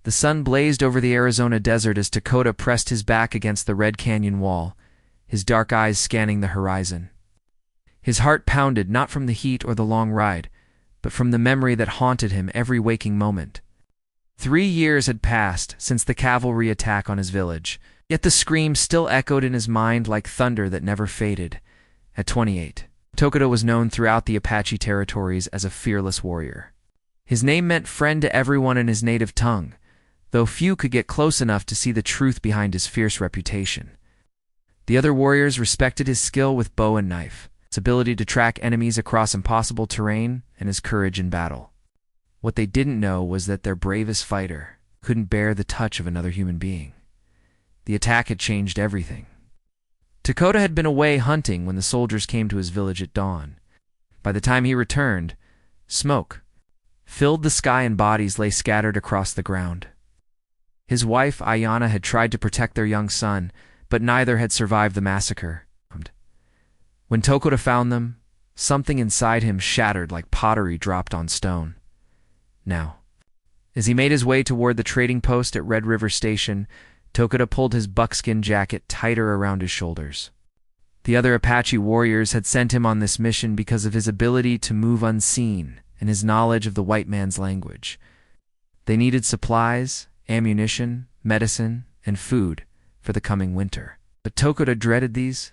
The sun blazed over the Arizona desert as Takota pressed his back against the red canyon wall, his dark eyes scanning the horizon. His heart pounded not from the heat or the long ride, but from the memory that haunted him every waking moment. 3 years had passed since the cavalry attack on his village, yet the scream still echoed in his mind like thunder that never faded. At 28, Takota was known throughout the Apache territories as a fearless warrior. His name meant friend to everyone in his native tongue, though few could get close enough to see the truth behind his fierce reputation. The other warriors respected his skill with bow and knife, his ability to track enemies across impossible terrain, and his courage in battle. What they didn't know was that their bravest fighter couldn't bear the touch of another human being. The attack had changed everything. Takota had been away hunting when the soldiers came to his village at dawn. By the time he returned, smoke filled the sky and bodies lay scattered across the ground. His wife, Ayana, had tried to protect their young son, but neither had survived the massacre. When Takota found them, something inside him shattered like pottery dropped on stone. Now, as he made his way toward the trading post at Red River Station, Takota pulled his buckskin jacket tighter around his shoulders. The other Apache warriors had sent him on this mission because of his ability to move unseen and his knowledge of the white man's language. They needed supplies, ammunition, medicine, and food for the coming winter. But Takota dreaded these.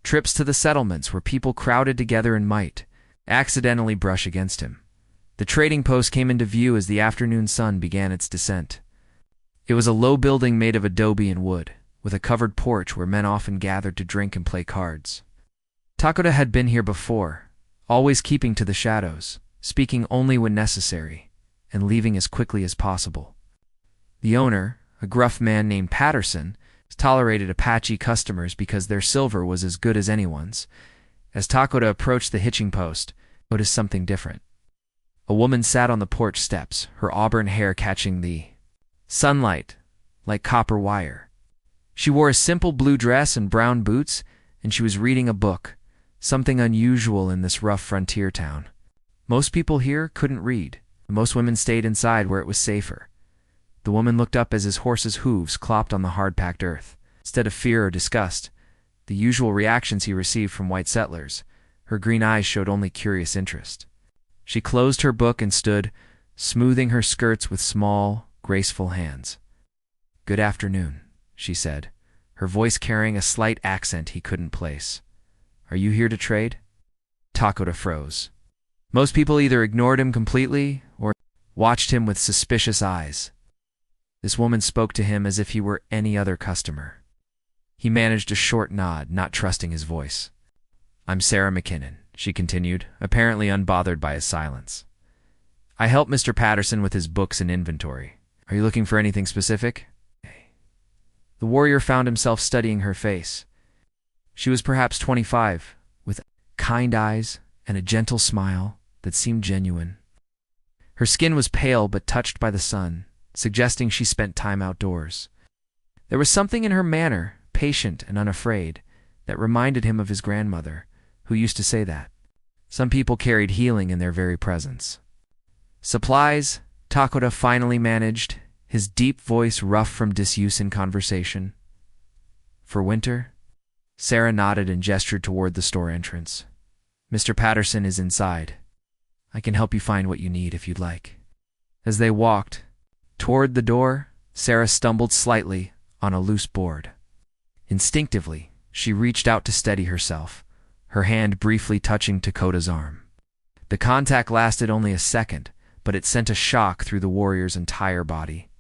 Trips to the settlements where people crowded together and might accidentally brush against him. The trading post came into view as the afternoon sun began its descent. It was a low building made of adobe and wood, with a covered porch where men often gathered to drink and play cards. Takota had been here before, always keeping to the shadows, speaking only when necessary, and leaving as quickly as possible. The owner, a gruff man named Patterson, tolerated Apache customers because their silver was as good as anyone's. As Takota approached the hitching post, he noticed something different. A woman sat on the porch steps, her auburn hair catching the sunlight like copper wire. She wore a simple blue dress and brown boots, and she was reading a book, something unusual in this rough frontier town. Most people here couldn't read. Most women stayed inside where it was safer. The woman looked up as his horse's hooves clopped on the hard-packed earth. Instead of fear or disgust, the usual reactions he received from white settlers, her green eyes showed only curious interest. She closed her book and stood, smoothing her skirts with small, graceful hands. "Good afternoon," she said, her voice carrying a slight accent he couldn't place. "Are you here to trade?" Takota froze. Most people either ignored him completely or watched him with suspicious eyes. This woman spoke to him as if he were any other customer. He managed a short nod, not trusting his voice. "I'm Sarah McKinnon," she continued, apparently unbothered by his silence. "I help Mr. Patterson with his books and inventory. Are you looking for anything specific?" The warrior found himself studying her face. She was perhaps 25, with kind eyes and a gentle smile that seemed genuine. Her skin was pale but touched by the sun, suggesting she spent time outdoors. There was something in her manner, patient and unafraid, that reminded him of his grandmother, who used to say that some people carried healing in their very presence. "Supplies," Takota finally managed, his deep voice rough from disuse in conversation. "For winter?" Sarah nodded and gestured toward the store entrance. "Mr. Patterson is inside. I can help you find what you need if you'd like." As they walked toward the door, Sarah stumbled slightly on a loose board. Instinctively, she reached out to steady herself, her hand briefly touching Takota's arm. The contact lasted only a second, but it sent a shock through the warrior's entire body.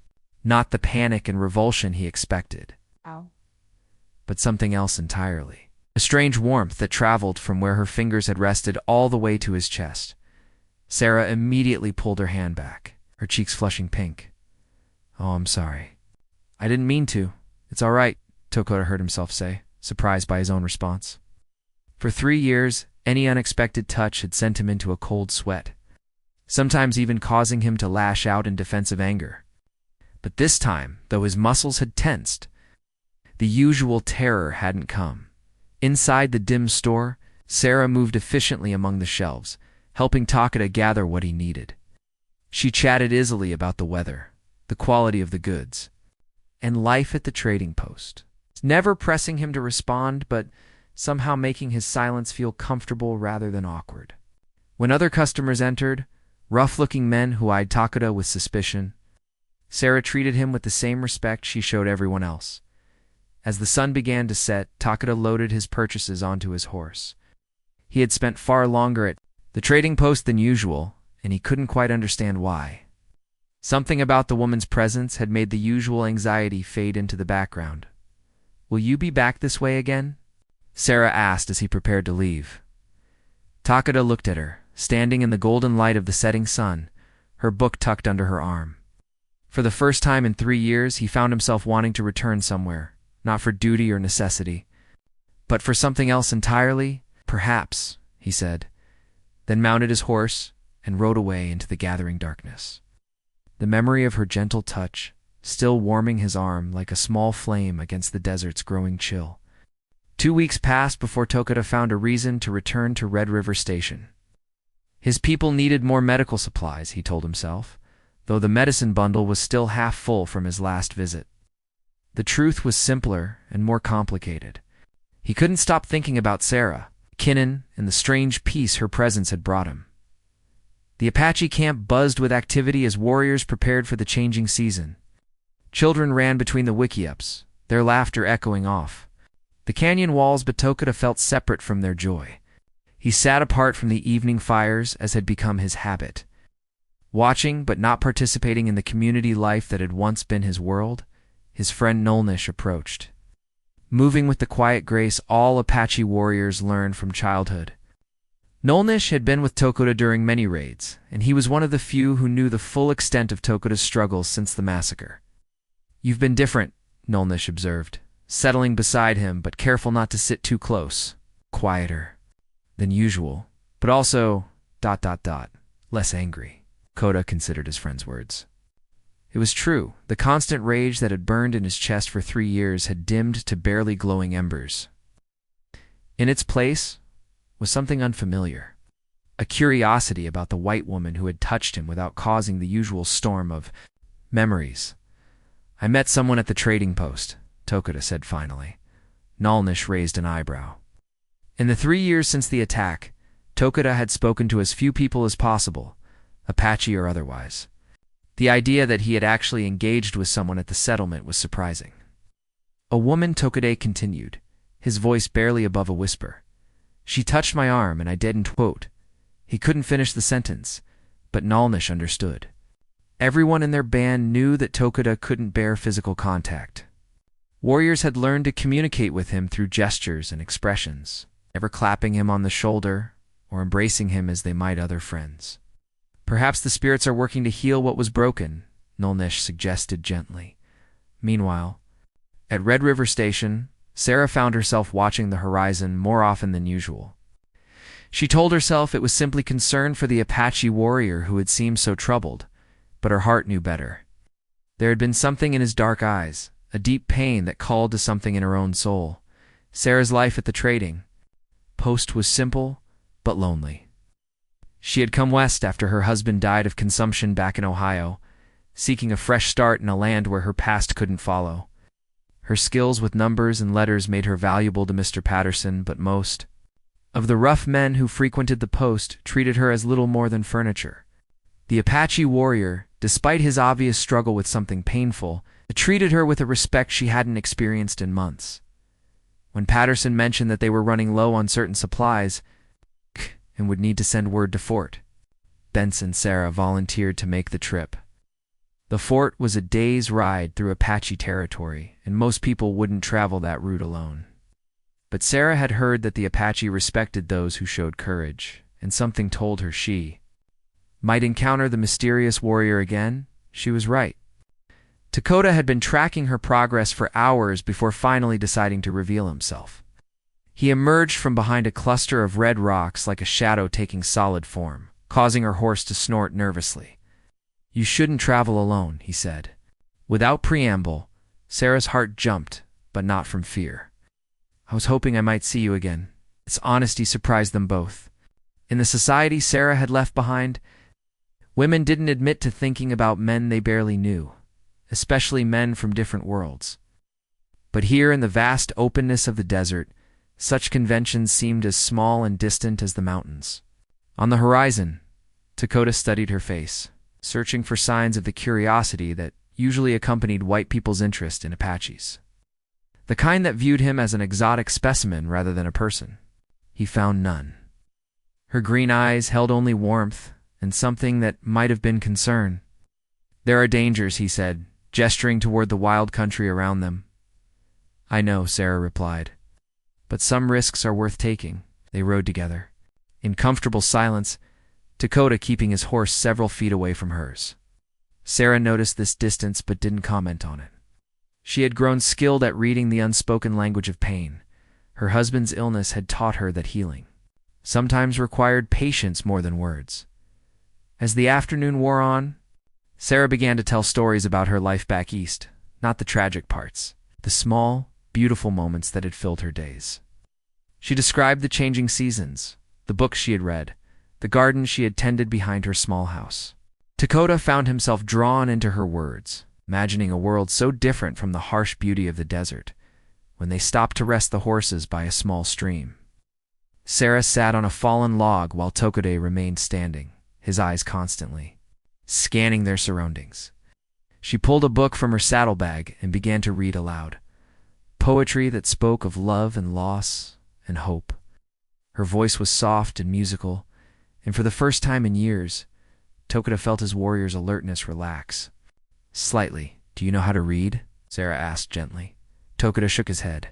Not the panic and revulsion he expected, but something else entirely. A strange warmth that traveled from where her fingers had rested all the way to his chest. Sarah immediately pulled her hand back, her cheeks flushing pink. "Oh, I'm sorry. I didn't mean to. It's all right," Takota heard himself say, surprised by his own response. For 3 years, any unexpected touch had sent him into a cold sweat, sometimes even causing him to lash out in defensive anger. But this time, though his muscles had tensed, the usual terror hadn't come. Inside the dim store, Sarah moved efficiently among the shelves, helping Takota gather what he needed. She chatted easily about the weather, the quality of the goods, and life at the trading post. Never pressing him to respond, but somehow making his silence feel comfortable rather than awkward. When other customers entered, rough-looking men who eyed Takeda with suspicion, Sarah treated him with the same respect she showed everyone else. As the sun began to set, Takeda loaded his purchases onto his horse. He had spent far longer at the trading post than usual, and he couldn't quite understand why. Something about the woman's presence had made the usual anxiety fade into the background. "Will you be back this way again?" Sarah asked as he prepared to leave. Takeda looked at her, standing in the golden light of the setting sun, her book tucked under her arm. For the first time in 3 years, he found himself wanting to return somewhere, not for duty or necessity, but for something else entirely. "Perhaps," he said, then mounted his horse and rode away into the gathering darkness. The memory of her gentle touch, still warming his arm like a small flame against the desert's growing chill. 2 weeks passed before Takeda found a reason to return to Red River Station. His people needed more medical supplies, he told himself, though the medicine bundle was still half full from his last visit. The truth was simpler and more complicated. He couldn't stop thinking about Sarah, Kinnan, and the strange peace her presence had brought him. The Apache camp buzzed with activity as warriors prepared for the changing season. Children ran between the wickiups, their laughter echoing off the canyon walls, but Takeda felt separate from their joy. He sat apart from the evening fires as had become his habit. Watching but not participating in the community life that had once been his world, his friend Nolnish approached. Moving with the quiet grace all Apache warriors learned from childhood. Nolnish had been with Takeda during many raids, and he was one of the few who knew the full extent of Tokeda's struggles since the massacre. "You've been different," Nolnish observed, settling beside him but careful not to sit too close. "Quieter than usual, but also ... less angry," Takeda considered his friend's words. It was true. The constant rage that had burned in his chest for 3 years had dimmed to barely glowing embers. In its place was something unfamiliar, a curiosity about the white woman who had touched him without causing the usual storm of memories. "I met someone at the trading post," Takeda said finally. Nolnish raised an eyebrow. In the 3 years since the attack, Takeda had spoken to as few people as possible, Apache or otherwise. The idea that he had actually engaged with someone at the settlement was surprising. "A woman," Takeda continued, his voice barely above a whisper. "She touched my arm and I didn't quote." He couldn't finish the sentence, but Nolnish understood. Everyone in their band knew that Takeda couldn't bear physical contact. Warriors had learned to communicate with him through gestures and expressions, never clapping him on the shoulder or embracing him as they might other friends. "Perhaps the spirits are working to heal what was broken," Nolnish suggested gently. Meanwhile, at Red River Station, Sarah found herself watching the horizon more often than usual. She told herself it was simply concern for the Apache warrior who had seemed so troubled, but her heart knew better. There had been something in his dark eyes, a deep pain that called to something in her own soul. Sarah's life at the trading post was simple, but lonely. She had come west after her husband died of consumption back in Ohio, seeking a fresh start in a land where her past couldn't follow. Her skills with numbers and letters made her valuable to Mr. Patterson, but most of the rough men who frequented the post treated her as little more than furniture. The Apache warrior, despite his obvious struggle with something painful, treated her with a respect she hadn't experienced in months. When Patterson mentioned that they were running low on certain supplies and would need to send word to Fort, Benson and Sarah volunteered to make the trip. The fort was a day's ride through Apache territory, and most people wouldn't travel that route alone. But Sarah had heard that the Apache respected those who showed courage, and something told her she might encounter the mysterious warrior again. She was right. Takeda had been tracking her progress for hours before finally deciding to reveal himself. He emerged from behind a cluster of red rocks like a shadow taking solid form, causing her horse to snort nervously. "You shouldn't travel alone," he said. Without preamble, Sarah's heart jumped, but not from fear. "I was hoping I might see you again." Its honesty surprised them both. In the society Sarah had left behind, women didn't admit to thinking about men they barely knew. especially men from different worlds. But here in the vast openness of the desert, such conventions seemed as small and distant as the mountains. On the horizon, Dakota studied her face, searching for signs of the curiosity that usually accompanied white people's interest in Apaches. The kind that viewed him as an exotic specimen rather than a person. He found none. Her green eyes held only warmth and something that might have been concern. "There are dangers," he said, gesturing toward the wild country around them. "I know," Sarah replied. "But some risks are worth taking." They rode together, in comfortable silence, Dakota keeping his horse several feet away from hers. Sarah noticed this distance but didn't comment on it. She had grown skilled at reading the unspoken language of pain. Her husband's illness had taught her that healing sometimes required patience more than words. As the afternoon wore on, Sarah began to tell stories about her life back east, not the tragic parts, the small, beautiful moments that had filled her days. She described the changing seasons, the books she had read, the garden she had tended behind her small house. Dakota found himself drawn into her words, imagining a world so different from the harsh beauty of the desert, when they stopped to rest the horses by a small stream. Sarah sat on a fallen log while Tokode remained standing, his eyes constantly scanning their surroundings. She pulled a book from her saddlebag and began to read aloud, poetry that spoke of love and loss and hope. Her voice was soft and musical, and for the first time in years, Tokode felt his warrior's alertness relax. "Slightly. Do you know how to read?" Sarah asked gently. Tokode shook his head.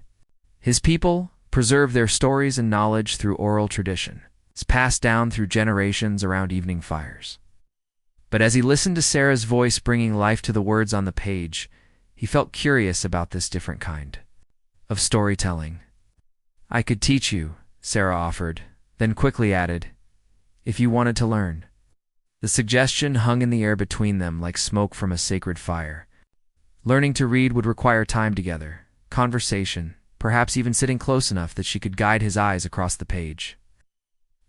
His people preserve their stories and knowledge through oral tradition. It's passed down through generations around evening fires. But as he listened to Sarah's voice bringing life to the words on the page, he felt curious about this different kind of storytelling. "I could teach you," Sarah offered, then quickly added, "if you wanted to learn." The suggestion hung in the air between them like smoke from a sacred fire. Learning to read would require time together, conversation, perhaps even sitting close enough that she could guide his eyes across the page.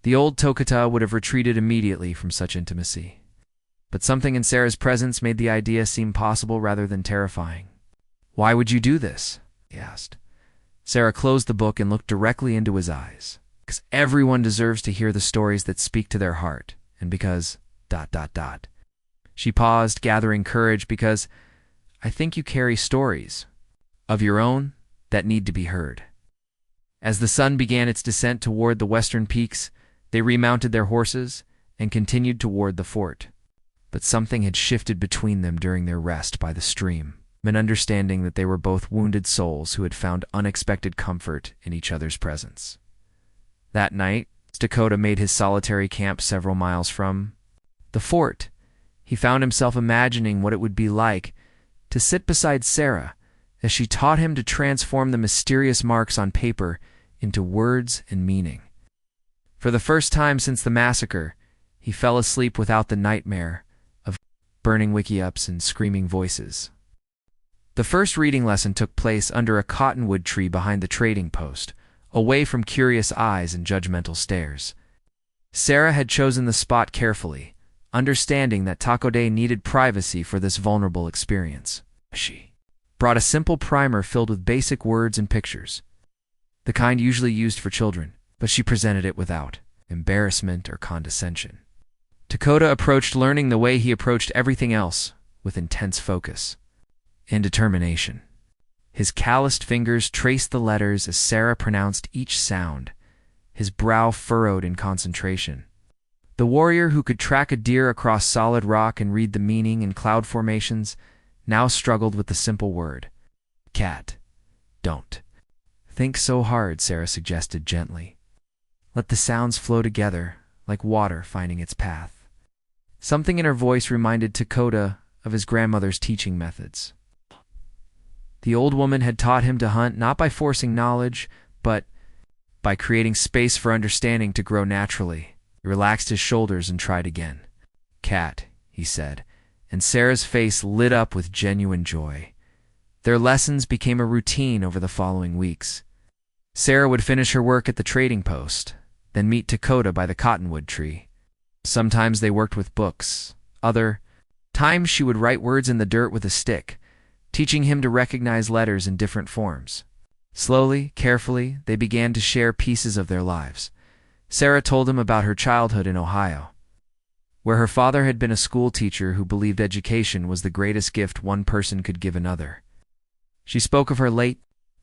The old Tokata would have retreated immediately from such intimacy. But something in Sarah's presence made the idea seem possible rather than terrifying. "Why would you do this?" he asked. Sarah closed the book and looked directly into his eyes. "Because everyone deserves to hear the stories that speak to their heart, and because... She paused, gathering courage, because I think you carry stories of your own that need to be heard." As the sun began its descent toward the western peaks, they remounted their horses and continued toward the fort. But something had shifted between them during their rest by the stream, an understanding that they were both wounded souls who had found unexpected comfort in each other's presence. That night, Dakota made his solitary camp several miles from the fort. He found himself imagining what it would be like to sit beside Sarah as she taught him to transform the mysterious marks on paper into words and meaning. For the first time since the massacre, he fell asleep without the nightmare of burning wiki-ups and screaming voices. The first reading lesson took place under a cottonwood tree behind the trading post, away from curious eyes and judgmental stares. Sarah had chosen the spot carefully, understanding that Takode needed privacy for this vulnerable experience. She brought a simple primer filled with basic words and pictures, the kind usually used for children, but she presented it without embarrassment or condescension. Dakota approached learning the way he approached everything else, with intense focus and determination. His calloused fingers traced the letters as Sarah pronounced each sound, his brow furrowed in concentration. The warrior who could track a deer across solid rock and read the meaning in cloud formations now struggled with the simple word, cat. "Don't think so hard," Sarah suggested gently. "Let the sounds flow together, like water finding its path." Something in her voice reminded Dakota of his grandmother's teaching methods. The old woman had taught him to hunt not by forcing knowledge, but by creating space for understanding to grow naturally. He relaxed his shoulders and tried again. "Cat," he said, and Sarah's face lit up with genuine joy. Their lessons became a routine over the following weeks. Sarah would finish her work at the trading post, then meet Dakota by the cottonwood tree. Sometimes they worked with books, other Times she would write words in the dirt with a stick, teaching him to recognize letters in different forms. Slowly, carefully, they began to share pieces of their lives. Sarah told him about her childhood in Ohio, where her father had been a school teacher who believed education was the greatest gift one person could give another. She spoke of her late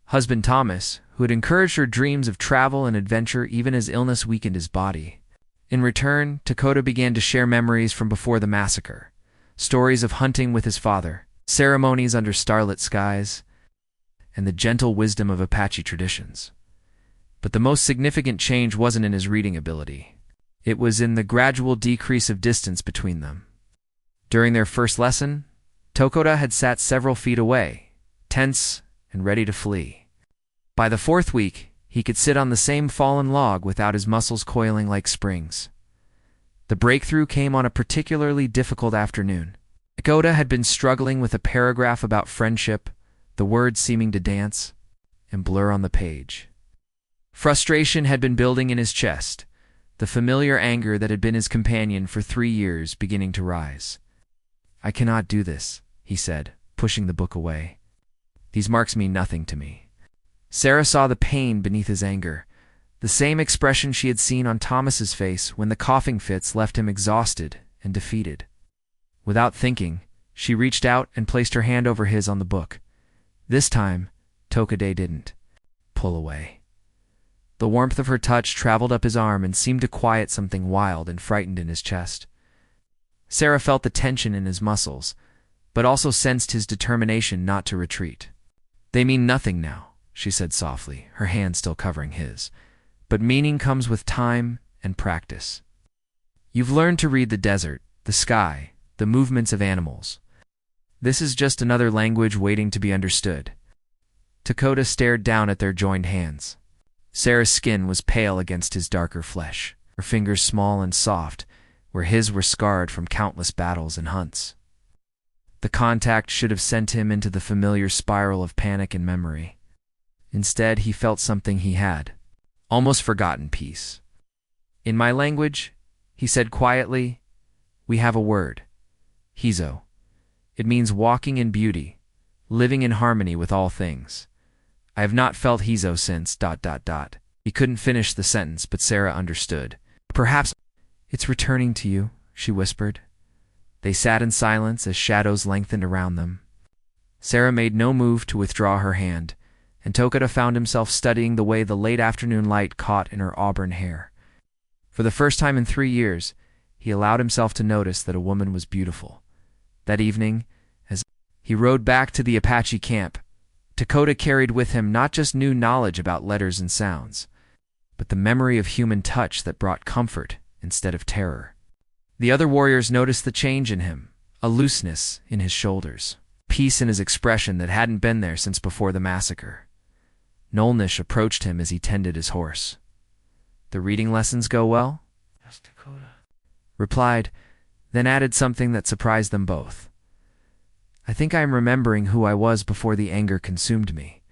husband Thomas, who had encouraged her dreams of travel and adventure even as illness weakened his body. In return, Dakota began to share memories from before the massacre, stories of hunting with his father, ceremonies under starlit skies, and the gentle wisdom of Apache traditions. But the most significant change wasn't in his reading ability. It was in the gradual decrease of distance between them. During their first lesson, Dakota had sat several feet away, tense and ready to flee. By the fourth week, he could sit on the same fallen log without his muscles coiling like springs. The breakthrough came on a particularly difficult afternoon. Dakota had been struggling with a paragraph about friendship, the words seeming to dance and blur on the page. Frustration had been building in his chest, the familiar anger that had been his companion for 3 years beginning to rise. "I cannot do this," he said, pushing the book away. "These marks mean nothing to me." Sarah saw the pain beneath his anger, the same expression she had seen on Thomas's face when the coughing fits left him exhausted and defeated. Without thinking, she reached out and placed her hand over his on the book. This time, Dakota didn't pull away. The warmth of her touch traveled up his arm and seemed to quiet something wild and frightened in his chest. Sarah felt the tension in his muscles, but also sensed his determination not to retreat. "They mean nothing now," she said softly, her hand still covering his. "But meaning comes with time and practice. You've learned to read the desert, the sky, the movements of animals. This is just another language waiting to be understood." Dakota stared down at their joined hands. Sarah's skin was pale against his darker flesh, her fingers small and soft, where his were scarred from countless battles and hunts. The contact should have sent him into the familiar spiral of panic and memory. Instead, he felt something he had almost forgotten: peace. "In my language," he said quietly, "we have a word, hizo. It means walking in beauty, living in harmony with all things. I have not felt hizo since... He couldn't finish the sentence, but Sarah understood. "Perhaps it's returning to you," she whispered. They sat in silence as shadows lengthened around them. Sarah made no move to withdraw her hand, and Dakota found himself studying the way the late afternoon light caught in her auburn hair. For the first time in 3 years, he allowed himself to notice that a woman was beautiful. That evening, as he rode back to the Apache camp, Dakota carried with him not just new knowledge about letters and sounds, but the memory of human touch that brought comfort instead of terror. The other warriors noticed the change in him, a looseness in his shoulders, peace in his expression that hadn't been there since before the massacre. Nolnish approached him as he tended his horse. "The reading lessons go well?" "Yes, Dakota," replied, then added something that surprised them both. "I think I am remembering who I was before the anger consumed me."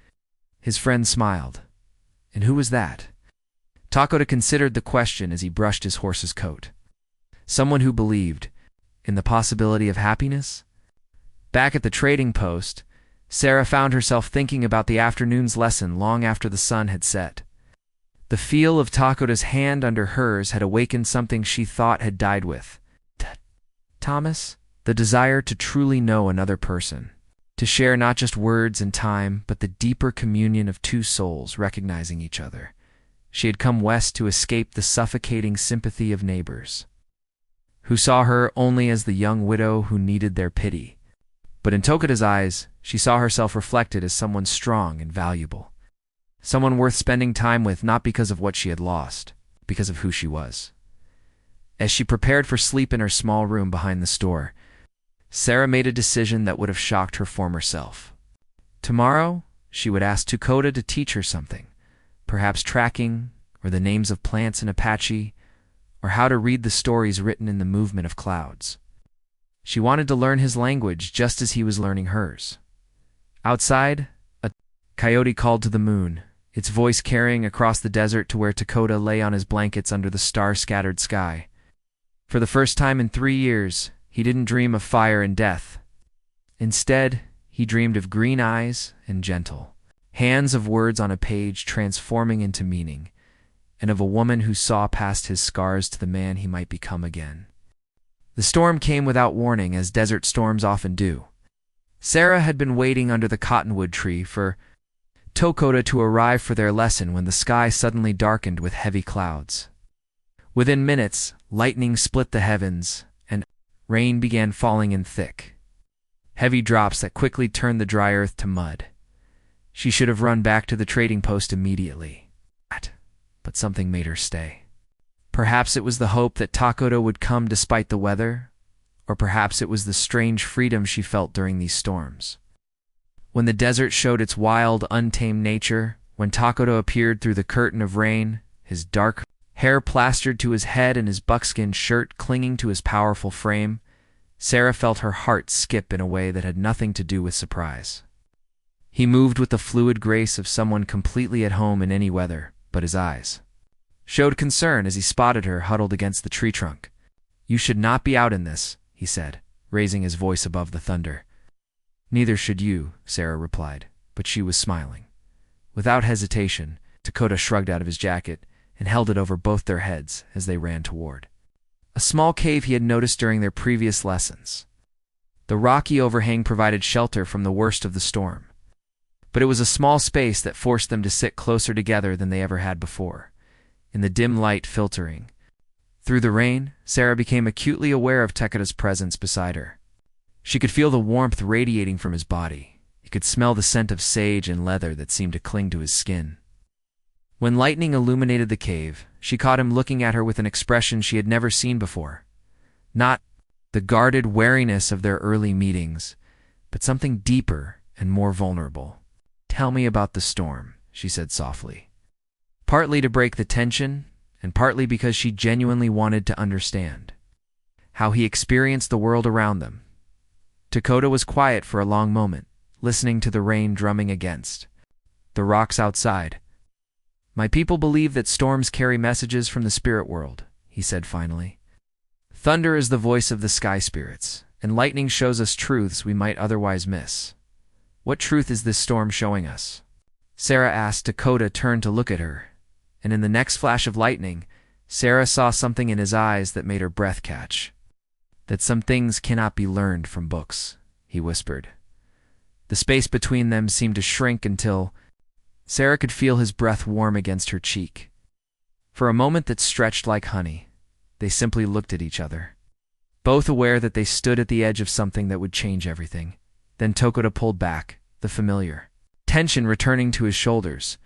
His friend smiled. "And who was that?" Dakota considered the question as he brushed his horse's coat. "Someone who believed in the possibility of happiness?" Back at the trading post, Sarah found herself thinking about the afternoon's lesson long after the sun had set. The feel of Dakota's hand under hers had awakened something she thought had died with Thomas. The desire to truly know another person, to share not just words and time, but the deeper communion of two souls recognizing each other. She had come west to escape the suffocating sympathy of neighbors, who saw her only as the young widow who needed their pity. But in Dakota's eyes, she saw herself reflected as someone strong and valuable, someone worth spending time with, not because of what she had lost, but because of who she was. As she prepared for sleep in her small room behind the store, Sarah made a decision that would have shocked her former self. Tomorrow, she would ask Dakota to teach her something, perhaps tracking, or the names of plants in Apache, or how to read the stories written in the movement of clouds. She wanted to learn his language just as he was learning hers. Outside, a coyote called to the moon, its voice carrying across the desert to where Dakota lay on his blankets under the star-scattered sky. For the first time in 3 years, He didn't dream of fire and death. Instead, he dreamed of green eyes and gentle hands, of words on a page transforming into meaning, and of a woman who saw past his scars to the man he might become again. The storm came without warning, as desert storms often do. Sarah had been waiting under the cottonwood tree for Tokoda to arrive for their lesson when the sky suddenly darkened with heavy clouds. Within minutes, lightning split the heavens, and rain began falling in thick, heavy drops that quickly turned the dry earth to mud. She should have run back to the trading post immediately, but something made her stay. Perhaps it was the hope that Tokoda would come despite the weather, or perhaps it was the strange freedom she felt during these storms. When the desert showed its wild, untamed nature, when Tokoda appeared through the curtain of rain, his dark hair plastered to his head and his buckskin shirt clinging to his powerful frame, Sarah felt her heart skip in a way that had nothing to do with surprise. He moved with the fluid grace of someone completely at home in any weather, but his eyes showed concern as he spotted her huddled against the tree trunk. "You should not be out in this," he said, raising his voice above the thunder. "Neither should you," Sarah replied, but she was smiling. Without hesitation, Tokoda shrugged out of his jacket and held it over both their heads as they ran toward a small cave he had noticed during their previous lessons. The rocky overhang provided shelter from the worst of the storm, but it was a small space that forced them to sit closer together than they ever had before. In the dim light filtering through the rain, Sarah became acutely aware of Tokoda's presence beside her. She could feel the warmth radiating from his body. He could smell the scent of sage and leather that seemed to cling to his skin. When lightning illuminated the cave, she caught him looking at her with an expression she had never seen before. Not the guarded wariness of their early meetings, but something deeper and more vulnerable. "Tell me about the storm," she said softly, partly to break the tension, and partly because she genuinely wanted to understand how he experienced the world around them. Tokoda was quiet for a long moment, listening to the rain drumming against the rocks outside. "My people believe that storms carry messages from the spirit world," he said finally. "Thunder is the voice of the sky spirits, and lightning shows us truths we might otherwise miss. What truth is this storm showing us?" Sarah asked. Tokoda turned to look at her, and in the next flash of lightning, Sarah saw something in his eyes that made her breath catch. "That some things cannot be learned from books," he whispered. The space between them seemed to shrink until Sarah could feel his breath warm against her cheek. For a moment that stretched like honey, they simply looked at each other, both aware that they stood at the edge of something that would change everything. Then Tokoda pulled back, the familiar tension returning to his shoulders.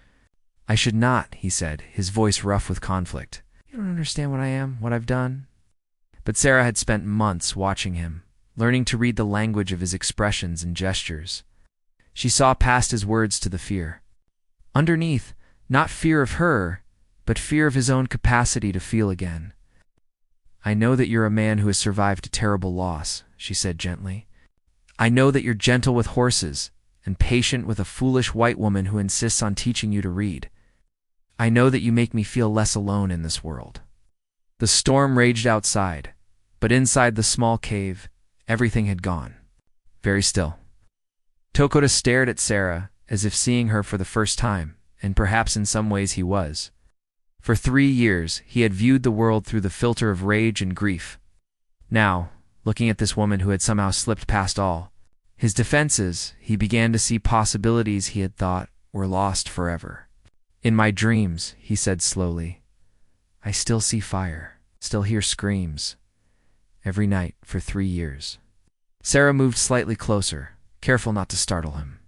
"I should not," he said, his voice rough with conflict. "You don't understand what I am, what I've done." But Sarah had spent months watching him, learning to read the language of his expressions and gestures. She saw past his words to the fear. Underneath, not fear of her, but fear of his own capacity to feel again. "I know that you're a man who has survived a terrible loss," she said gently. "I know that you're gentle with horses and patient with a foolish white woman who insists on teaching you to read. I know that you make me feel less alone in this world." The storm raged outside, but inside the small cave, everything had gone. Very still. Tokoda stared at Sarah as if seeing her for the first time, and perhaps in some ways he was. For 3 years, he had viewed the world through the filter of rage and grief. Now, looking at this woman who had somehow slipped past all his defenses, he began to see possibilities he had thought were lost forever. "In my dreams," he said slowly, "I still see fire, still hear screams. Every night for 3 years." Sarah moved slightly closer, careful not to startle him.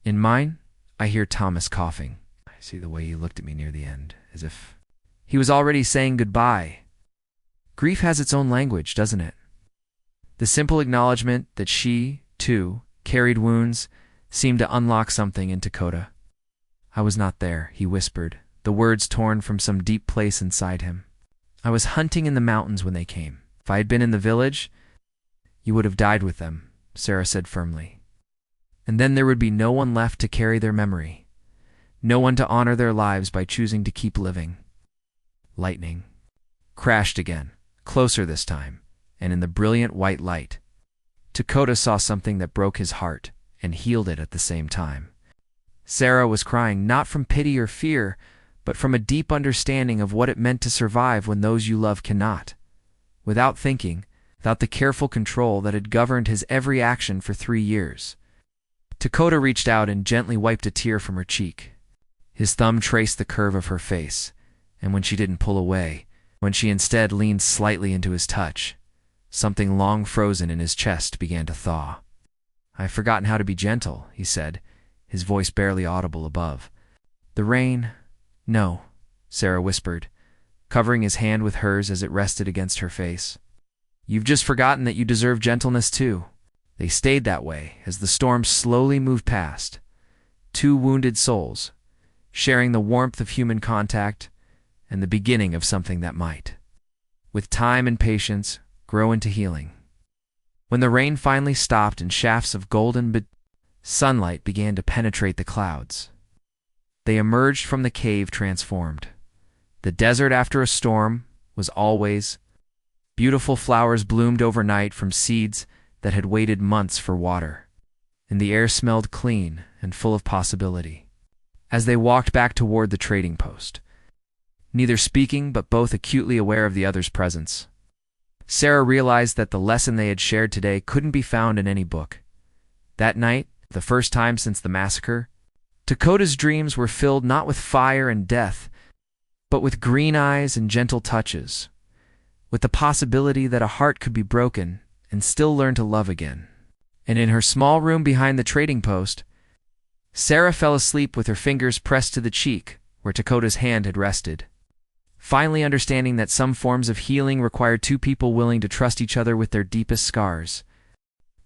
"In mine, I hear Thomas coughing. I see the way he looked at me near the end, as if he was already saying goodbye. Grief has its own language, doesn't it?" The simple acknowledgement that she, too, carried wounds seemed to unlock something in Tokoda. "I was not there," he whispered, the words torn from some deep place inside him. "I was hunting in the mountains when they came. If I had been in the village, you would have died with them," Sarah said firmly. "And then there would be no one left to carry their memory, no one to honor their lives by choosing to keep living." Lightning crashed again, closer this time, and in the brilliant white light, Dakota saw something that broke his heart and healed it at the same time. Sarah was crying not from pity or fear, but from a deep understanding of what it meant to survive when those you love cannot. Without thinking, without the careful control that had governed his every action for 3 years, Dakota reached out and gently wiped a tear from her cheek. His thumb traced the curve of her face, and when she didn't pull away, when she instead leaned slightly into his touch, something long frozen in his chest began to thaw. "I've forgotten how to be gentle," he said, his voice barely audible above. "The rain—" "No," Sarah whispered, covering his hand with hers as it rested against her face. "You've just forgotten that you deserve gentleness too." They stayed that way as the storm slowly moved past, 2 wounded souls, sharing the warmth of human contact and the beginning of something that might, with time and patience, grow into healing. When the rain finally stopped and shafts of golden sunlight began to penetrate the clouds, they emerged from the cave transformed. The desert after a storm was always. Beautiful flowers bloomed overnight from seeds that had waited months for water, and the air smelled clean and full of possibility. As they walked back toward the trading post, neither speaking but both acutely aware of the other's presence, Sarah realized that the lesson they had shared today couldn't be found in any book. That night, the first time since the massacre, Dakota's dreams were filled not with fire and death, but with green eyes and gentle touches, with the possibility that a heart could be broken and still learn to love again. And in her small room behind the trading post, Sarah fell asleep with her fingers pressed to the cheek where Dakota's hand had rested, finally understanding that some forms of healing require 2 people willing to trust each other with their deepest scars.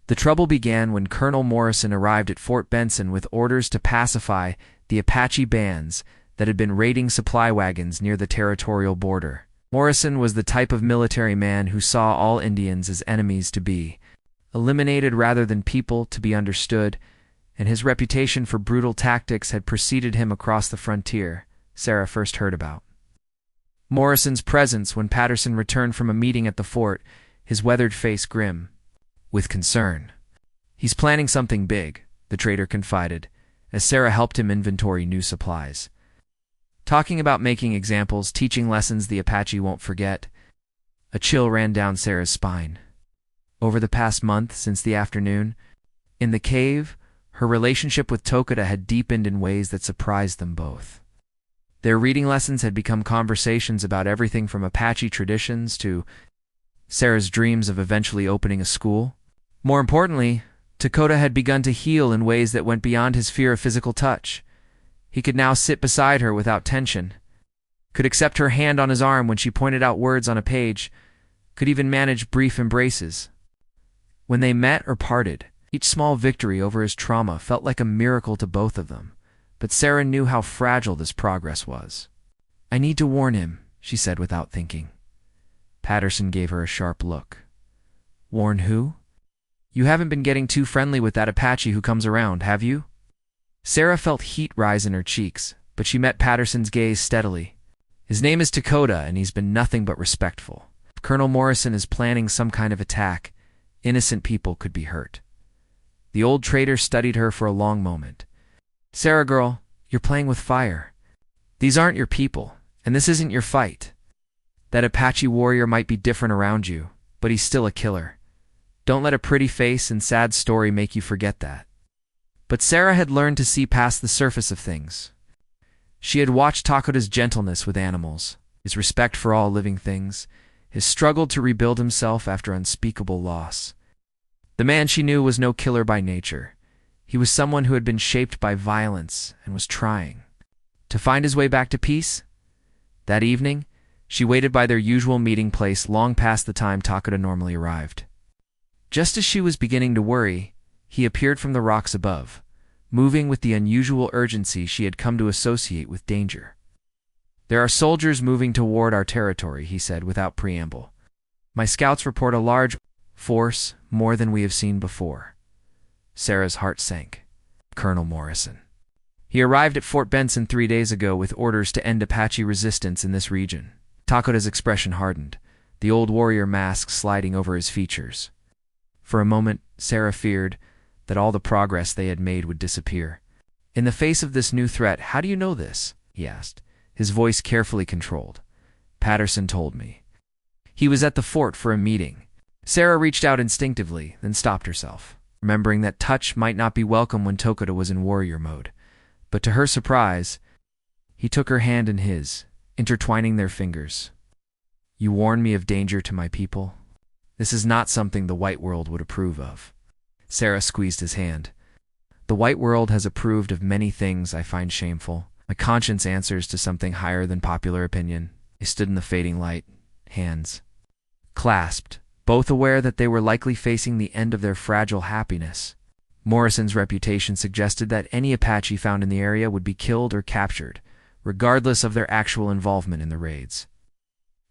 The trouble began when Colonel Morrison arrived at Fort Benson with orders to pacify the Apache bands that had been raiding supply wagons near the territorial border. Morrison was the type of military man who saw all Indians as enemies to be eliminated rather than people to be understood, and his reputation for brutal tactics had preceded him across the frontier, Sarah first heard about. Morrison's presence when Patterson returned from a meeting at the fort, his weathered face grim with concern. "He's planning something big," the trader confided, as Sarah helped him inventory new supplies. "Talking about making examples, teaching lessons the Apache won't forget." A chill ran down Sarah's spine. Over the past month, since the afternoon, in the cave, her relationship with Dakota had deepened in ways that surprised them both. Their reading lessons had become conversations about everything from Apache traditions to Sarah's dreams of eventually opening a school. More importantly, Dakota had begun to heal in ways that went beyond his fear of physical touch. He could now sit beside her without tension, could accept her hand on his arm when she pointed out words on a page, could even manage brief embraces. When they met or parted, each small victory over his trauma felt like a miracle to both of them, but Sarah knew how fragile this progress was. "I need to warn him," she said without thinking. Patterson gave her a sharp look. "Warn who? You haven't been getting too friendly with that Apache who comes around, have you?" Sarah felt heat rise in her cheeks, but she met Patterson's gaze steadily. "His name is Dakota, and he's been nothing but respectful. If Colonel Morrison is planning some kind of attack, innocent people could be hurt." The old trader studied her for a long moment. "Sarah, girl, you're playing with fire. These aren't your people, and this isn't your fight. That Apache warrior might be different around you, but he's still a killer. Don't let a pretty face and sad story make you forget that." But Sarah had learned to see past the surface of things. She had watched Dakota's gentleness with animals, his respect for all living things, his struggle to rebuild himself after unspeakable loss. The man she knew was no killer by nature. He was someone who had been shaped by violence and was trying to find his way back to peace. That evening, she waited by their usual meeting place long past the time Dakota normally arrived. Just as she was beginning to worry, he appeared from the rocks above, moving with the unusual urgency she had come to associate with danger. "There are soldiers moving toward our territory," he said without preamble. "My scouts report a large force, more than we have seen before." Sarah's heart sank. Colonel Morrison. He arrived at Fort Benson 3 days ago with orders to end Apache resistance in this region. Dakota's expression hardened, the old warrior mask sliding over his features. For a moment, Sarah feared that all the progress they had made would disappear. "In the face of this new threat, how do you know this?" he asked, his voice carefully controlled. "Patterson told me. He was at the fort for a meeting." Sarah reached out instinctively, then stopped herself, remembering that touch might not be welcome when Tokoda was in warrior mode. But to her surprise, he took her hand in his, intertwining their fingers. "You warn me of danger to my people. This is not something the white world would approve of." Sarah squeezed his hand. "The white world has approved of many things I find shameful. My conscience answers to something higher than popular opinion." They stood in the fading light, hands clasped, both aware that they were likely facing the end of their fragile happiness. Morrison's reputation suggested that any Apache found in the area would be killed or captured, regardless of their actual involvement in the raids.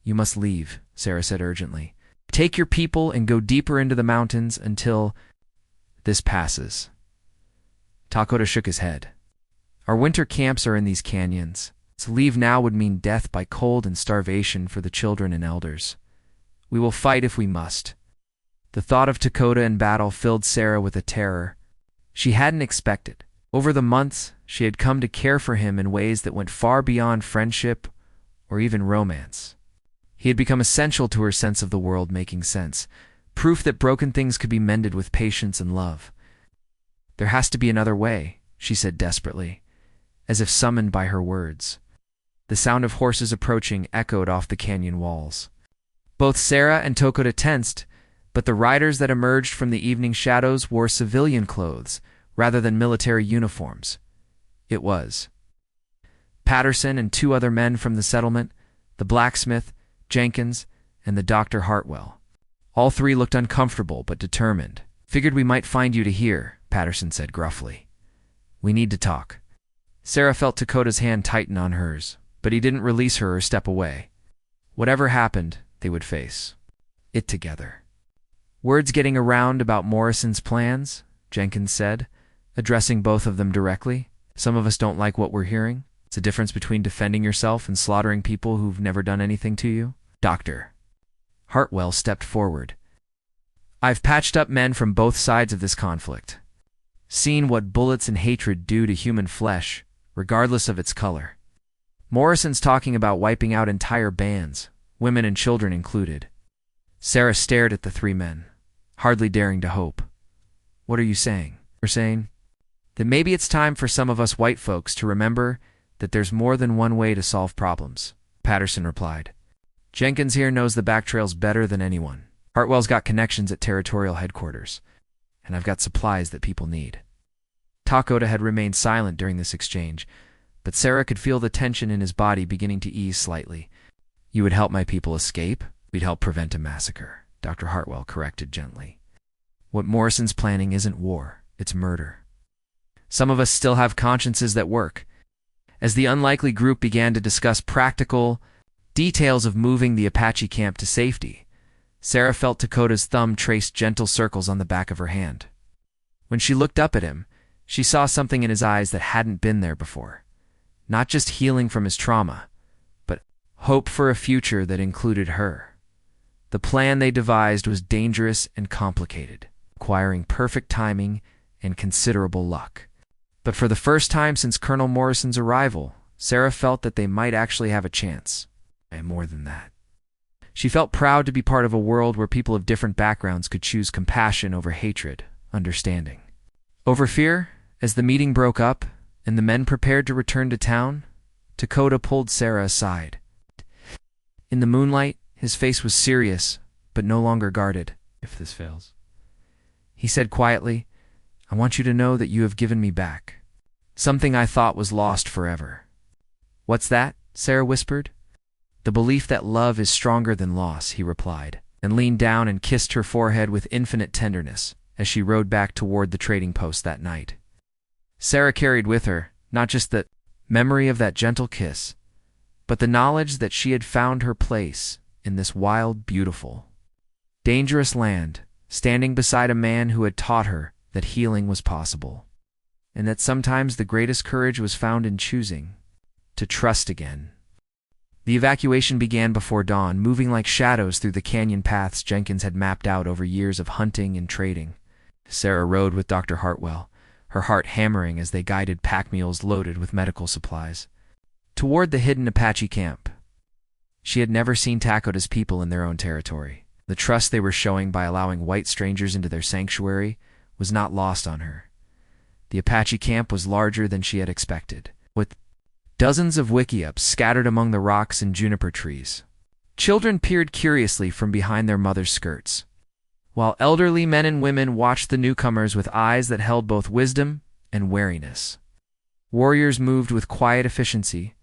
"You must leave," Sarah said urgently. "Take your people and go deeper into the mountains until this passes." Tokoda shook his head. "Our winter camps are in these canyons. To leave now would mean death by cold and starvation for the children and elders. We will fight if we must." The thought of Tokoda in battle filled Sarah with a terror she hadn't expected. Over the months, she had come to care for him in ways that went far beyond friendship or even romance. He had become essential to her sense of the world making sense, proof that broken things could be mended with patience and love. "There has to be another way," she said desperately, as if summoned by her words. The sound of horses approaching echoed off the canyon walls. Both Sarah and Tokoda tensed, but the riders that emerged from the evening shadows wore civilian clothes rather than military uniforms. It was Patterson and two other men from the settlement, the blacksmith, Jenkins, and the Dr. Hartwell. All three looked uncomfortable but determined. "Figured we might find you to hear," Patterson said gruffly. "We need to talk." Sarah felt Tokoda's hand tighten on hers, but he didn't release her or step away. Whatever happened, they would face it together. "Word's getting around about Morrison's plans," Jenkins said, addressing both of them directly. "Some of us don't like what we're hearing. It's a difference between defending yourself and slaughtering people who've never done anything to you." Dr. Hartwell stepped forward. "I've patched up men from both sides of this conflict, seen what bullets and hatred do to human flesh, regardless of its color. Morrison's talking about wiping out entire bands, women and children included." Sarah stared at the three men, hardly daring to hope. "What are you saying?" "We're saying that maybe it's time for some of us white folks to remember that there's more than one way to solve problems," Patterson replied. "Jenkins here knows the back trails better than anyone. Hartwell's got connections at territorial headquarters, and I've got supplies that people need." Tokoda had remained silent during this exchange, but Sarah could feel the tension in his body beginning to ease slightly. "You would help my people escape? We'd help prevent a massacre," Dr. Hartwell corrected gently. "What Morrison's planning isn't war, it's murder. Some of us still have consciences that work." As the unlikely group began to discuss practical details of moving the Apache camp to safety, Sarah felt Tokoda's thumb trace gentle circles on the back of her hand. When she looked up at him, she saw something in his eyes that hadn't been there before. Not just healing from his trauma, but hope for a future that included her. The plan they devised was dangerous and complicated, requiring perfect timing and considerable luck. But for the first time since Colonel Morrison's arrival, Sarah felt that they might actually have a chance, and more than that. She felt proud to be part of a world where people of different backgrounds could choose compassion over hatred, understanding over fear. As the meeting broke up and the men prepared to return to town, Tokoda pulled Sarah aside. In the moonlight, his face was serious, but no longer guarded. "If this fails," he said quietly, "I want you to know that you have given me back something I thought was lost forever." "What's that?" Sarah whispered. "The belief that love is stronger than loss," he replied, and leaned down and kissed her forehead with infinite tenderness as she rode back toward the trading post that night. Sarah carried with her not just the memory of that gentle kiss, but the knowledge that she had found her place in this wild, beautiful, dangerous land, standing beside a man who had taught her that healing was possible, and that sometimes the greatest courage was found in choosing to trust again. The evacuation began before dawn, moving like shadows through the canyon paths Jenkins had mapped out over years of hunting and trading. Sarah rode with Dr. Hartwell, her heart hammering as they guided pack mules loaded with medical supplies toward the hidden Apache camp. She had never seen Takota's people in their own territory. The trust they were showing by allowing white strangers into their sanctuary was not lost on her. The Apache camp was larger than she had expected, with dozens of wickiups scattered among the rocks and juniper trees. Children peered curiously from behind their mothers' skirts, while elderly men and women watched the newcomers with eyes that held both wisdom and wariness. Warriors moved with quiet efficiency,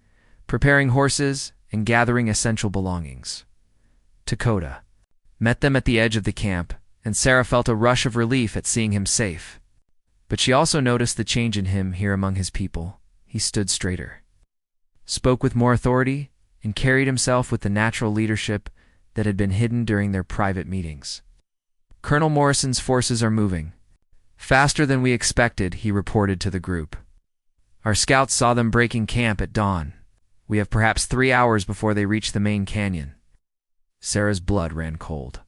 preparing horses and gathering essential belongings. Takota met them at the edge of the camp, and Sarah felt a rush of relief at seeing him safe. But she also noticed the change in him here among his people. He stood straighter, spoke with more authority, and carried himself with the natural leadership that had been hidden during their private meetings. "Colonel Morrison's forces are moving. Faster than we expected," he reported to the group. "Our scouts saw them breaking camp at dawn. We have perhaps 3 hours before they reach the main canyon." Sarah's blood ran cold.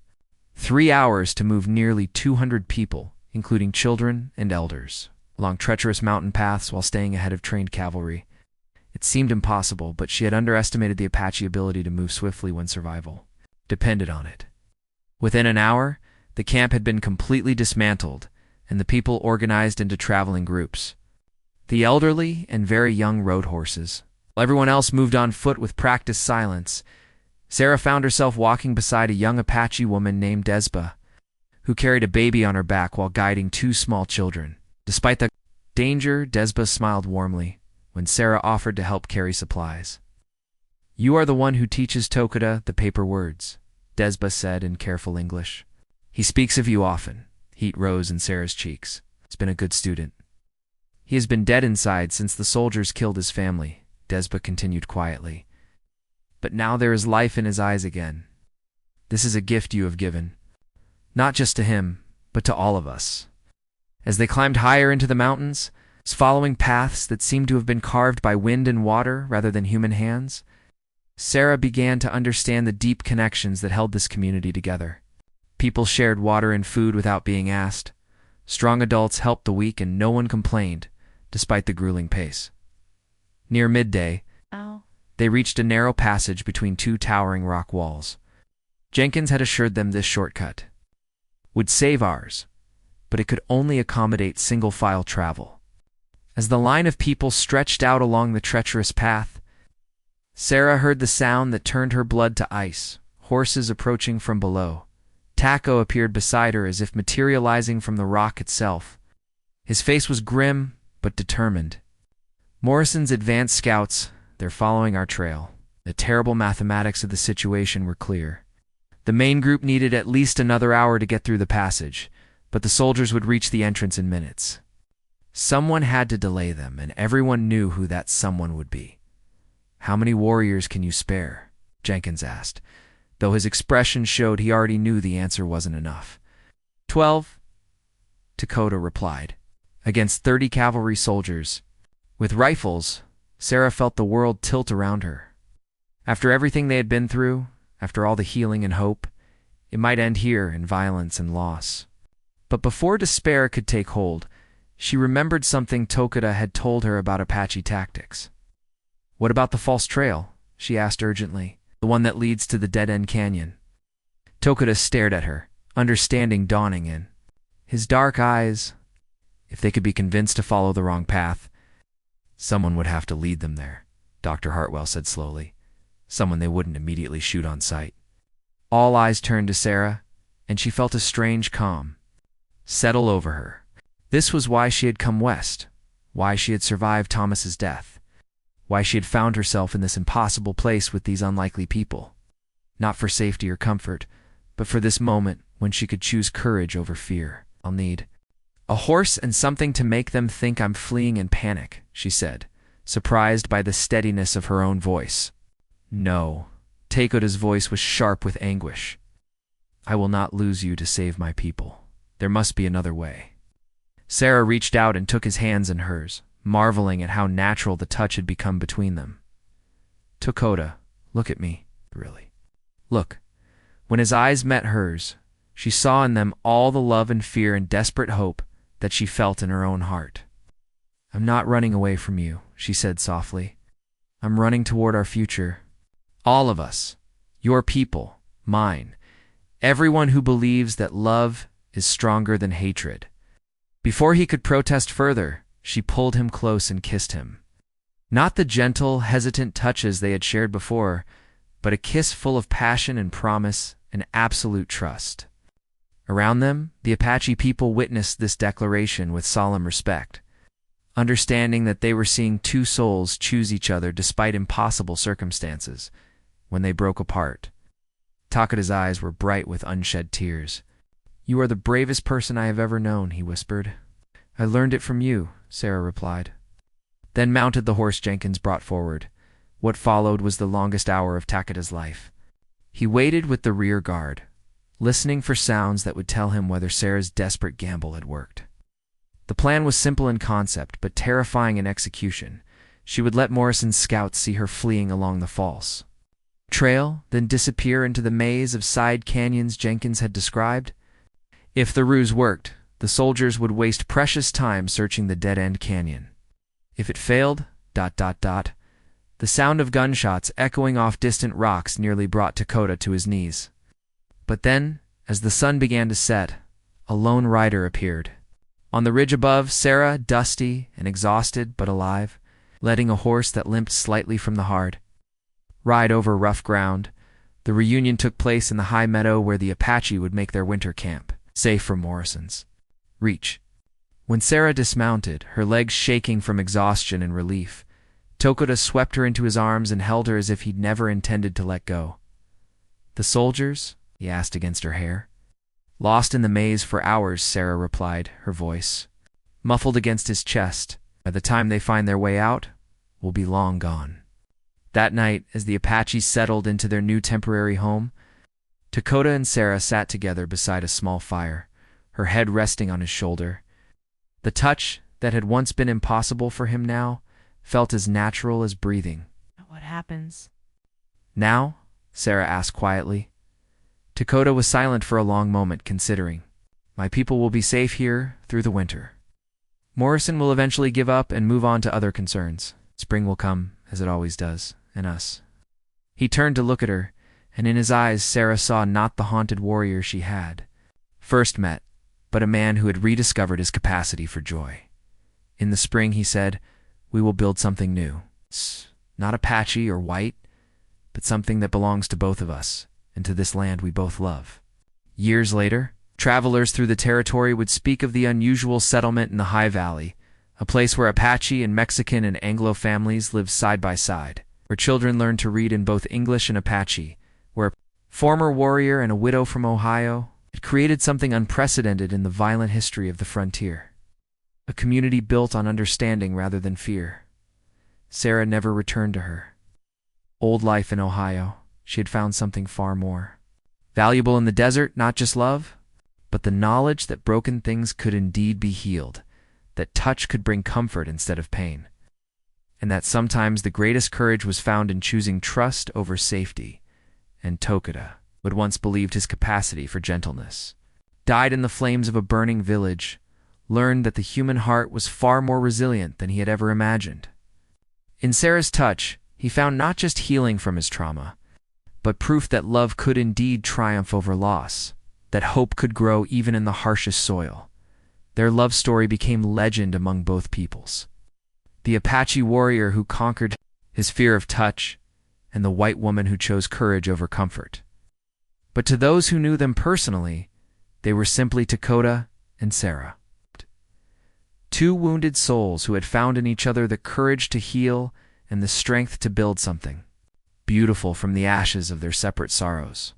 3 hours to move nearly 200 people, including children and elders, along treacherous mountain paths while staying ahead of trained cavalry. It seemed impossible, but she had underestimated the Apache ability to move swiftly when survival depended on it. Within an hour, the camp had been completely dismantled, and the people organized into traveling groups. The elderly and very young rode horses, while everyone else moved on foot with practiced silence. Sarah found herself walking beside a young Apache woman named Desba, who carried a baby on her back while guiding 2 small children. Despite the danger, Desba smiled warmly when Sarah offered to help carry supplies. "You are the one who teaches Takota the paper words," Desba said in careful English. "He speaks of you often." Heat rose in Sarah's cheeks. "He's been a good student." "He has been dead inside since the soldiers killed his family," Desba continued quietly. "But now there is life in his eyes again. This is a gift you have given, not just to him, but to all of us." As they climbed higher into the mountains, following paths that seemed to have been carved by wind and water rather than human hands, Sarah began to understand the deep connections that held this community together. People shared water and food without being asked. Strong adults helped the weak, and no one complained, despite the grueling pace. Near midday, they reached a narrow passage between 2 towering rock walls. Jenkins had assured them this shortcut would save ours, but it could only accommodate single-file travel. As the line of people stretched out along the treacherous path, Sarah heard the sound that turned her blood to ice, horses approaching from below. Tako appeared beside her as if materializing from the rock itself. His face was grim but determined. "Morrison's advanced scouts, they're following our trail." The terrible mathematics of the situation were clear. The main group needed at least another hour to get through the passage, but the soldiers would reach the entrance in minutes. Someone had to delay them, and everyone knew who that someone would be. "How many warriors can you spare?" Jenkins asked, though his expression showed he already knew the answer wasn't enough. 12, Takota replied, "against 30 cavalry soldiers." With rifles, Sarah felt the world tilt around her. After everything they had been through, after all the healing and hope, it might end here in violence and loss. But before despair could take hold, she remembered something Takota had told her about Apache tactics. "What about the false trail?" she asked urgently, "the one that leads to the dead-end canyon." Takota stared at her, understanding dawning in his dark eyes. If they could be convinced to follow the wrong path, someone would have to lead them there, Dr. Hartwell said slowly. Someone they wouldn't immediately shoot on sight. All eyes turned to Sarah, and she felt a strange calm settle over her. This was why she had come west, why she had survived Thomas's death, why she had found herself in this impossible place with these unlikely people. Not for safety or comfort, but for this moment when she could choose courage over fear. "I'll need a horse and something to make them think I'm fleeing in panic," she said, surprised by the steadiness of her own voice. "No." Takota's voice was sharp with anguish. "I will not lose you to save my people. There must be another way." Sarah reached out and took his hands in hers, marveling at how natural the touch had become between them. "Takota, Look at me, really. Look." When his eyes met hers, she saw in them all the love and fear and desperate hope that she felt in her own heart. "I'm not running away from you," she said softly. "I'm running toward our future. All of us. Your people, mine. Everyone who believes that love is stronger than hatred." Before he could protest further, she pulled him close and kissed him. Not the gentle, hesitant touches they had shared before, but a kiss full of passion and promise and absolute trust. Around them, the Apache people witnessed this declaration with solemn respect, understanding that they were seeing two souls choose each other despite impossible circumstances. When they broke apart, Takada's eyes were bright with unshed tears. "You are the bravest person I have ever known," he whispered. "I learned it from you," Sarah replied. Then mounted the horse Jenkins brought forward. What followed was the longest hour of Takada's life. He waited with the rear guard, listening for sounds that would tell him whether Sarah's desperate gamble had worked. The plan was simple in concept, but terrifying in execution. She would let Morrison's scouts see her fleeing along the falls trail, then disappear into the maze of side canyons Jenkins had described. If the ruse worked, the soldiers would waste precious time searching the dead-end canyon. If it failed, ... The sound of gunshots echoing off distant rocks nearly brought Takada to his knees. But then, as the sun began to set, a lone rider appeared. On the ridge above, Sarah, dusty and exhausted but alive, letting a horse that limped slightly from the hard ride over rough ground. The reunion took place in the high meadow where the Apache would make their winter camp, safe from Morrison's reach. When Sarah dismounted, her legs shaking from exhaustion and relief, Takada swept her into his arms and held her as if he'd never intended to let go. "The soldiers?" he asked against her hair. "Lost in the maze for hours," Sarah replied, her voice muffled against his chest. "By the time they find their way out, we'll be long gone." That night, as the Apaches settled into their new temporary home, Takada and Sarah sat together beside a small fire, her head resting on his shoulder. The touch that had once been impossible for him now felt as natural as breathing. "What happens "Now?" Sarah asked quietly. Takada was silent for a long moment, considering. "My people will be safe here through the winter. Morrison will eventually give up and move on to other concerns. Spring will come, as it always does, and us." He turned to look at her, and in his eyes Sarah saw not the haunted warrior she had first met, but a man who had rediscovered his capacity for joy. "In the spring," he said, "we will build something new. Not Apache or white, but something that belongs to both of us, and to this land we both love." Years later, travelers through the territory would speak of the unusual settlement in the High Valley, a place where Apache and Mexican and Anglo families lived side by side, where children learned to read in both English and Apache, where a former warrior and a widow from Ohio had created something unprecedented in the violent history of the frontier. A community built on understanding rather than fear. Sarah never returned to her old life in Ohio. She had found something far more valuable in the desert, not just love, but the knowledge that broken things could indeed be healed, that touch could bring comfort instead of pain, and that sometimes the greatest courage was found in choosing trust over safety. And Takada, who had once believed his capacity for gentleness, died in the flames of a burning village, learned that the human heart was far more resilient than he had ever imagined. In Sarah's touch, he found not just healing from his trauma, but proof that love could indeed triumph over loss, that hope could grow even in the harshest soil. Their love story became legend among both peoples. The Apache warrior who conquered his fear of touch, and the white woman who chose courage over comfort. But to those who knew them personally, they were simply Takada and Sarah. Two wounded souls who had found in each other the courage to heal and the strength to build something beautiful from the ashes of their separate sorrows.